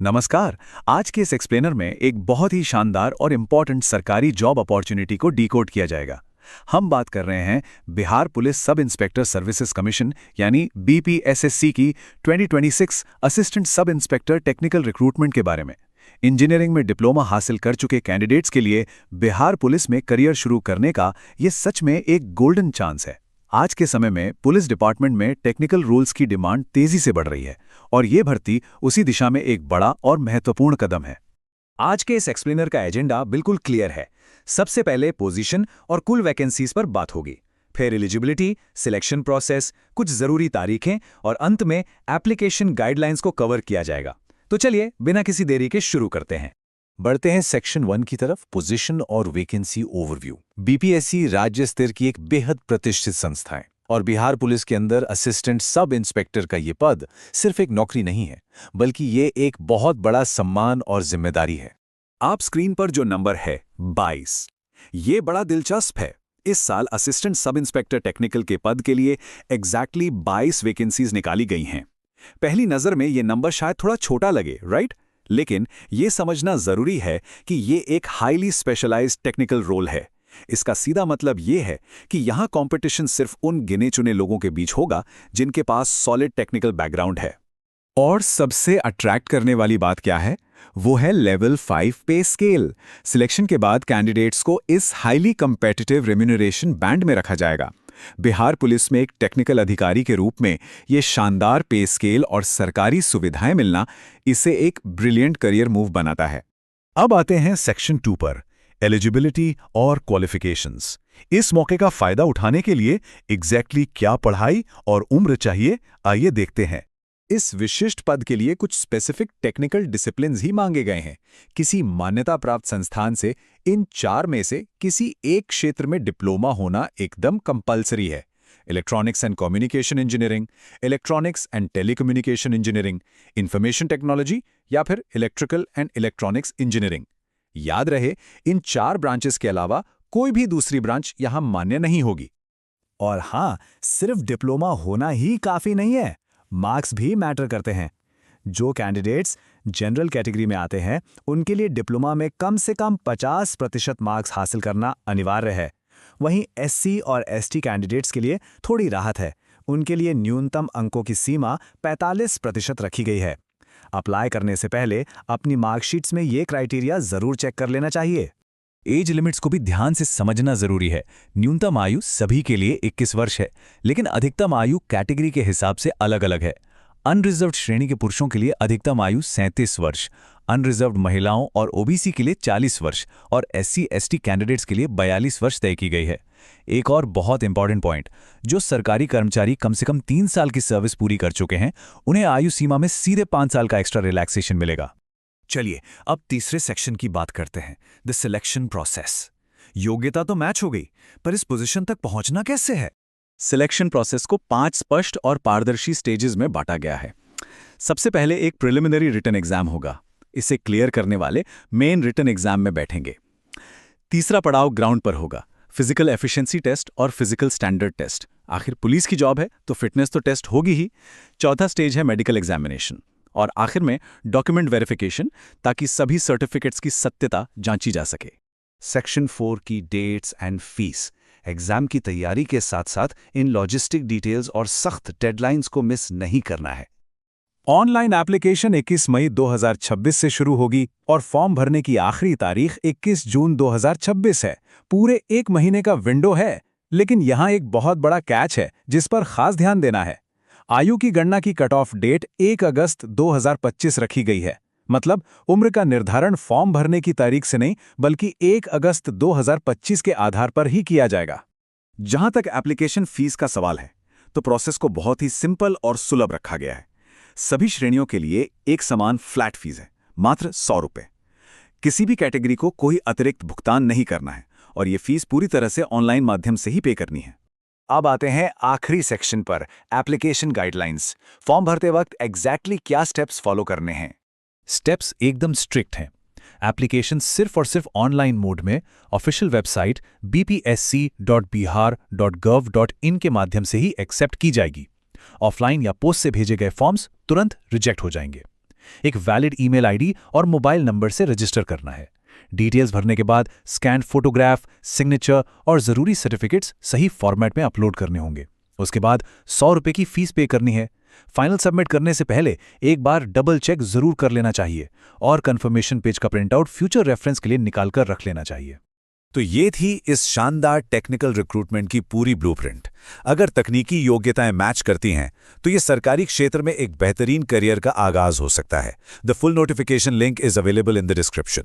नमस्कार। आज के इस एक्सप्लेनर में एक बहुत ही शानदार और इम्पॉर्टेंट सरकारी जॉब अपॉर्चुनिटी को डिकोड किया जाएगा। हम बात कर रहे हैं Bihar police sub inspector services commission यानी बीपीएसएससी की 2026 assistant sub inspector technical recruitment के बारे में। इंजीनियरिंग में डिप्लोमा हासिल कर चुके कैंडिडेट्स के लिए बिहार पुलिस में करियर शुरू करने का ये सच में एक गोल्डन चांस है। आज के समय में पुलिस डिपार्टमेंट में टेक्निकल रोल्स की डिमांड तेजी से बढ़ रही है और ये भर्ती उसी दिशा में एक बड़ा और महत्वपूर्ण कदम है। आज के इस एक्सप्लेनर का एजेंडा बिल्कुल क्लियर है। सबसे पहले पोजीशन और कुल वैकेंसीज पर बात होगी, फिर एलिजिबिलिटी, सिलेक्शन प्रोसेस, कुछ जरूरी तारीखें और अंत में एप्लीकेशन गाइडलाइंस को कवर किया जाएगा। तो चलिए बिना किसी देरी के शुरू करते हैं। बढ़ते हैं सेक्शन 1 की तरफ, पोजीशन और वैकेंसी ओवरव्यू। बीपीएससी राज्य स्तर की एक बेहद प्रतिष्ठित संस्था है और बिहार पुलिस के अंदर असिस्टेंट सब इंस्पेक्टर का ये पद सिर्फ एक नौकरी नहीं है, बल्कि ये एक बहुत बड़ा सम्मान और जिम्मेदारी है। आप स्क्रीन पर जो नंबर है 22, ये बड़ा दिलचस्प है। इस साल असिस्टेंट सब इंस्पेक्टर टेक्निकल के पद के लिए एग्जैक्टली 22 वैकेंसीज निकाली गई हैं। पहली नज़र में ये नंबर शायद थोड़ा छोटा लगे, राइट? लेकिन ये समझना जरूरी है कि ये एक हाईली स्पेशलाइज्ड टेक्निकल रोल है। इसका सीधा मतलब ये है कि यहाँ कंपटीशन सिर्फ उन गिने चुने लोगों के बीच होगा जिनके पास सॉलिड टेक्निकल बैकग्राउंड है। और सबसे अट्रैक्ट करने वाली बात क्या है? वो है लेवल 5 पे स्केल। सिलेक्शन के बाद कैंडिडेट्स को इस हाईली कंपेटिटिव रेम्यूनरेशन बैंड में रखा जाएगा। बिहार पुलिस में एक टेक्निकल अधिकारी के रूप में ये शानदार पे स्केल और सरकारी सुविधाएं मिलना इसे एक ब्रिलियंट करियर मूव बनाता है। अब आते हैं सेक्शन 2 पर, एलिजिबिलिटी और क्वालिफिकेशंस। इस मौके का फायदा उठाने के लिए एग्जैक्टली क्या पढ़ाई और उम्र चाहिए, आइए देखते हैं। इस विशिष्ट पद के लिए कुछ स्पेसिफिक टेक्निकल डिसिप्लिन्स ही मांगे गए हैं। किसी मान्यता प्राप्त संस्थान से इन 4 में से किसी एक क्षेत्र में डिप्लोमा होना एकदम कंपलसरी है। Electronics and communication engineering, electronics and telecommunication engineering, information technology या फिर इलेक्ट्रिकल एंड इलेक्ट्रॉनिक्स इंजीनियरिंग। याद रहे, इन 4 ब्रांचेस के अलावा कोई भी दूसरी ब्रांच यहां मान्य नहीं होगी। और हाँ, सिर्फ डिप्लोमा होना ही काफी नहीं है, मार्क्स भी मैटर करते हैं। जो कैंडिडेट्स जनरल कैटेगरी में आते हैं उनके लिए डिप्लोमा में कम से कम 50% मार्क्स हासिल करना अनिवार्य है। वहीं एससी और एसटी कैंडिडेट्स के लिए थोड़ी राहत है, उनके लिए न्यूनतम अंकों की सीमा 45% रखी गई है। अप्लाई करने से पहले अपनी मार्कशीट्स में ये क्राइटेरिया जरूर चेक कर लेना चाहिए। एज लिमिट्स को भी ध्यान से समझना जरूरी है। न्यूनतम आयु सभी के लिए 21 वर्ष है, लेकिन अधिकतम आयु कैटेगरी के हिसाब से अलग अलग है। अनरिजर्व्ड श्रेणी के पुरुषों के लिए अधिकतम आयु 37 वर्ष, अनरिजर्व्ड महिलाओं और ओबीसी के लिए 40 वर्ष और एससी एसटी कैंडिडेट्स के लिए 42 वर्ष तय की गई है। एक और बहुत इंपॉर्टेंट पॉइंट, जो सरकारी कर्मचारी कम से कम 3 साल की सर्विस पूरी कर चुके हैं उन्हें आयु सीमा में सीधे 5 साल का एक्स्ट्रा रिलैक्सेशन मिलेगा। चलिए अब तीसरे सेक्शन की बात करते हैं, द सिलेक्शन प्रोसेस। योग्यता तो मैच हो गई, पर इस पोजीशन तक पहुंचना कैसे है? सिलेक्शन प्रोसेस को 5 स्पष्ट और पारदर्शी स्टेजेस में बांटा गया है। सबसे पहले एक प्रिलिमिनरी रिटन एग्जाम होगा। इसे क्लियर करने वाले मेन रिटन एग्जाम में बैठेंगे। तीसरा पड़ाव ग्राउंड पर होगा, फिजिकल एफिशिएंसी टेस्ट और फिजिकल स्टैंडर्ड टेस्ट। आखिर पुलिस की जॉब है तो फिटनेस तो टेस्ट होगी ही। चौथा स्टेज है मेडिकल एग्जामिनेशन और आखिर में डॉक्यूमेंट वेरिफिकेशन, ताकि सभी सर्टिफिकेट्स की सत्यता जांची जा सके। सेक्शन 4 की डेट्स एंड फीस। एग्जाम की तैयारी के साथ साथ इन लॉजिस्टिक डिटेल्स और सख्त डेडलाइंस को मिस नहीं करना है। ऑनलाइन एप्लीकेशन 21 मई 2026 से शुरू होगी और फॉर्म भरने की आखिरी तारीख 21 जून 2026 है। पूरे 1 महीने का विंडो है, लेकिन यहाँ एक बहुत बड़ा कैच है जिस पर खास ध्यान देना है। आयु की गणना की कट ऑफ डेट 1 अगस्त 2025 रखी गई है। मतलब उम्र का निर्धारण फॉर्म भरने की तारीख से नहीं, बल्कि 1 अगस्त 2025 के आधार पर ही किया जाएगा। जहां तक एप्लीकेशन फीस का सवाल है, तो प्रोसेस को बहुत ही सिंपल और सुलभ रखा गया है। सभी श्रेणियों के लिए एक समान फ्लैट फीस है, मात्र 100 रुपये। किसी भी कैटेगरी को कोई अतिरिक्त भुगतान नहीं करना है और ये फीस पूरी तरह से ऑनलाइन माध्यम से ही पे करनी है। अब आते हैं आखिरी सेक्शन पर, एप्लीकेशन गाइडलाइंस। फॉर्म भरते वक्त एग्जैक्टली क्या स्टेप्स फॉलो करने हैं? स्टेप्स एकदम स्ट्रिक्ट हैं। एप्लीकेशन सिर्फ और सिर्फ ऑनलाइन मोड में ऑफिशियल वेबसाइट bpsc.bihar.gov.in के माध्यम से ही एक्सेप्ट की जाएगी। ऑफलाइन या पोस्ट से भेजे गए फॉर्म्स तुरंत रिजेक्ट हो जाएंगे। एक वैलिड ईमेल आईडी और मोबाइल नंबर से रजिस्टर करना है। डिटेल्स भरने के बाद स्कैन फोटोग्राफ, सिग्नेचर और ज़रूरी सर्टिफिकेट्स सही फॉर्मेट में अपलोड करने होंगे। उसके बाद 100 रुपये की फीस पे करनी है। फाइनल सबमिट करने से पहले एक बार डबल चेक जरूर कर लेना चाहिए और कंफर्मेशन पेज का प्रिंटआउट फ्यूचर रेफरेंस के लिए निकाल कर रख लेना चाहिए। तो ये थी इस शानदार टेक्निकल रिक्रूटमेंट की पूरी ब्लूप्रिंट। अगर तकनीकी योग्यताएं मैच करती हैं तो ये सरकारी क्षेत्र में एक बेहतरीन करियर का आगाज हो सकता है। The full notification link is available in the description.